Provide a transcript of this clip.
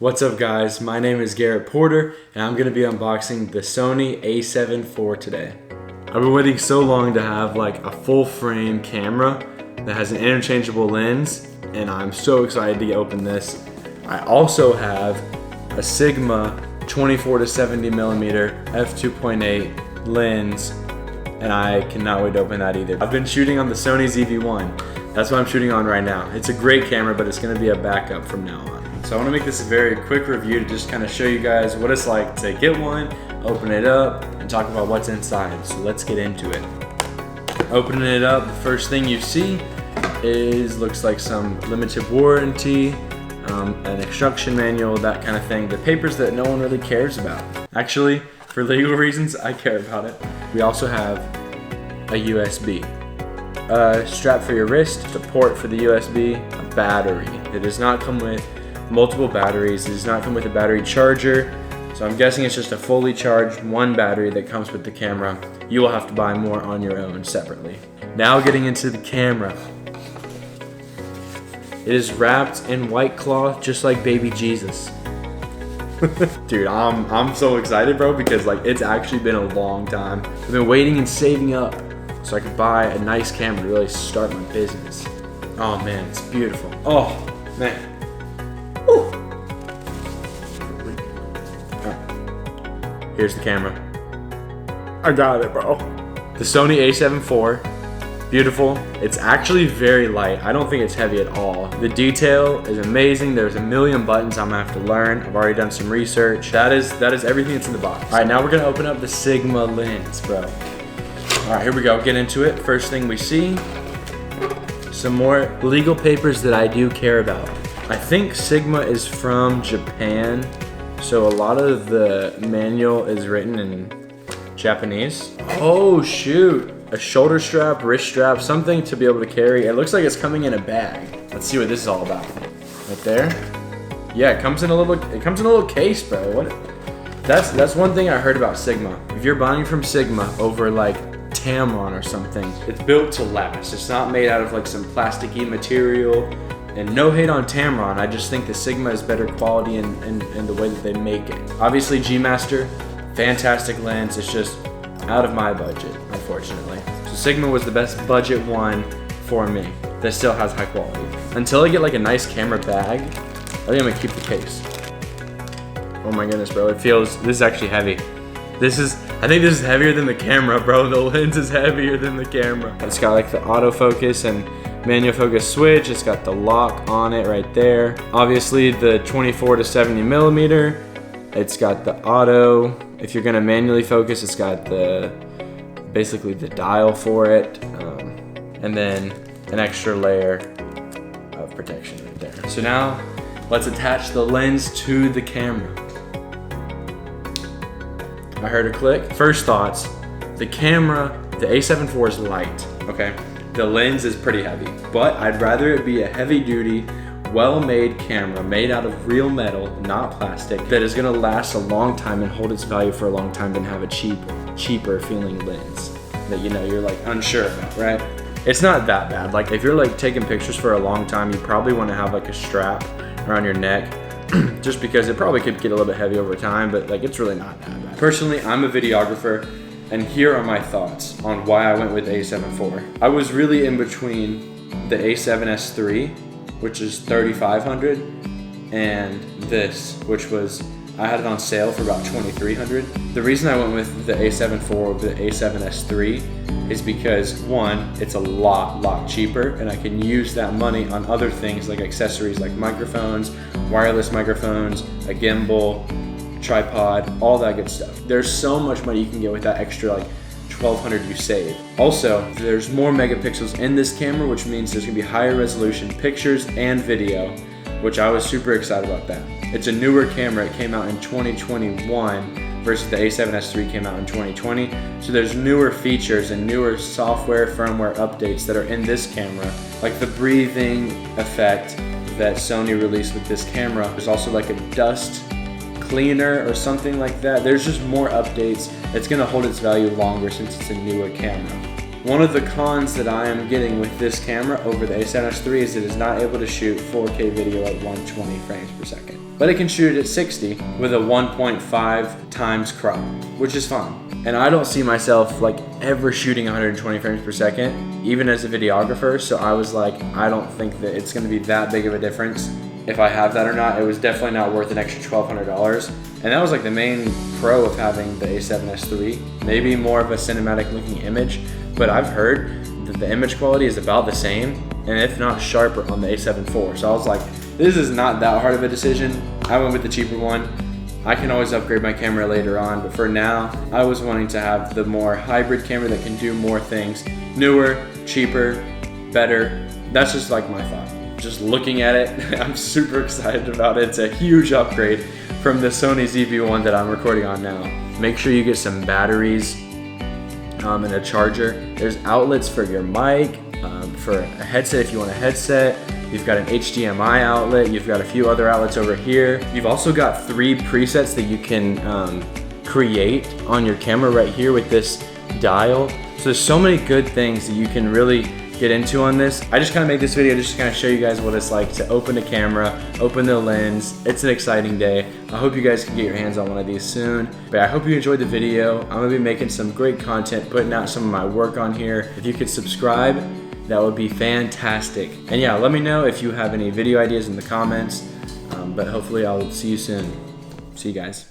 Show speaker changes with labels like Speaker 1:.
Speaker 1: What's up guys, my name is Garrett Porter and I'm going to be unboxing the Sony A7IV today. I've been waiting so long to have like a full frame camera that has an interchangeable lens and I'm so excited to open this. I also have a Sigma 24 to 70 millimeter f2.8 lens and I cannot wait to open that either. I've been shooting on the Sony ZV-1. That's what I'm shooting on right now. It's a great camera, but it's going to be a backup from now on. So I want to make this a very quick review to just kind of show you guys what it's like to get one, open it up, and talk about what's inside. So let's get into it. Opening it up, the first thing you see looks like some limited warranty, an instruction manual, that kind of thing. The papers that no one really cares about. Actually, for legal reasons, I care about it. We also have a USB. A strap for your wrist, a port for the USB, a battery. It does not come with multiple batteries. It does not come with a battery charger. So I'm guessing it's just a fully charged one battery that comes with the camera. You will have to buy more on your own separately. Now getting into the camera. It is wrapped in white cloth just like baby Jesus. Dude, I'm so excited, bro, because like it's actually been a long time. I've been waiting and saving up so I could buy a nice camera to really start my business. Oh man, it's beautiful. Oh man. Woo. Right. Here's the camera. I got it, bro. The Sony A7IV. Beautiful. It's actually very light. I don't think it's heavy at all. The detail is amazing. There's a million buttons I'm gonna have to learn. I've already done some research. That is everything that's in the box. All right, now we're gonna open up the Sigma lens, bro. All right, here we go. Get into it. First thing we see, some more legal papers that I do care about. I think Sigma is from Japan, so a lot of the manual is written in Japanese. Oh shoot. A shoulder strap, wrist strap, something to be able to carry. It looks like it's coming in a bag. Let's see what this is all about. Right there. Yeah, it comes in a little case, bro. What? That's one thing I heard about Sigma. If you're buying from Sigma over like Tamron or something, it's built to last. It's not made out of like some plasticky material. And no hate on Tamron, I just think the Sigma is better quality in the way that they make it. Obviously G Master, fantastic lens. It's just out of my budget, unfortunately. So Sigma was the best budget one for me that still has high quality. Until I get like a nice camera bag, I think I'm gonna keep the case. Oh my goodness, bro, this is actually heavy. I think this is heavier than the camera, bro. The lens is heavier than the camera. It's got like the autofocus and manual focus switch. It's got the lock on it right there. Obviously the 24 to 70 millimeter. It's got the auto. If you're gonna manually focus, it's got basically the dial for it. And then an extra layer of protection right there. So now let's attach the lens to the camera. I heard a click. First thoughts, the camera, the A7IV is light, okay? The lens is pretty heavy, but I'd rather it be a heavy duty, well-made camera made out of real metal, not plastic, that is gonna last a long time and hold its value for a long time than have a cheaper feeling lens that you're like unsure about, right? It's not that bad. Like if you're like taking pictures for a long time, you probably wanna have like a strap around your neck just because it probably could get a little bit heavy over time, but like it's really not that bad. Personally, I'm a videographer, and here are my thoughts on why I went with the A7IV. I was really in between the A7S3, which is $3,500, and this, which I had it on sale for about $2,300. The reason I went with the A7IV over the A7S3 is because one, it's a lot cheaper, and I can use that money on other things like accessories like microphones, wireless microphones, a gimbal, tripod, all that good stuff. There's so much money you can get with that extra like $1,200 you save. Also, there's more megapixels in this camera, which means there's gonna be higher resolution pictures and video, which I was super excited about that. It's a newer camera. It came out in 2021 versus the A7S III came out in 2020. So there's newer features and newer software, firmware updates that are in this camera, like the breathing effect that Sony released with this camera. There's also like a dust cleaner or something like that. There's just more updates. It's gonna hold its value longer since it's a newer camera. One of the cons that I am getting with this camera over the A7S III is it is not able to shoot 4K video at 120 frames per second. But it can shoot it at 60 with a 1.5 times crop, which is fine. And I don't see myself like ever shooting 120 frames per second, even as a videographer. So I was like, I don't think that it's gonna be that big of a difference if I have that or not. It was definitely not worth an extra $1,200. And that was like the main pro of having the A7S III. Maybe more of a cinematic looking image, but I've heard that the image quality is about the same, and if not sharper on the A7 IV. So I was like, this is not that hard of a decision. I went with the cheaper one. I can always upgrade my camera later on, but for now, I was wanting to have the more hybrid camera that can do more things. Newer, cheaper, better. That's just like my thought. Just looking at it, I'm super excited about it. It's a huge upgrade from the Sony ZV-1 that I'm recording on now. Make sure you get some batteries and a charger. There's outlets for your mic, for a headset if you want a headset. You've got an HDMI outlet. You've got a few other outlets over here. You've also got 3 presets that you can create on your camera right here with this dial. So there's so many good things that you can really get into on this. I just kind of made this video just to kind of show you guys what it's like to open a camera, open the lens. It's an exciting day. I hope you guys can get your hands on one of these soon. But I hope you enjoyed the video. I'm gonna be making some great content, putting out some of my work on here. If you could subscribe, that would be fantastic. And yeah, let me know if you have any video ideas in the comments. But hopefully I'll see you soon. See you guys.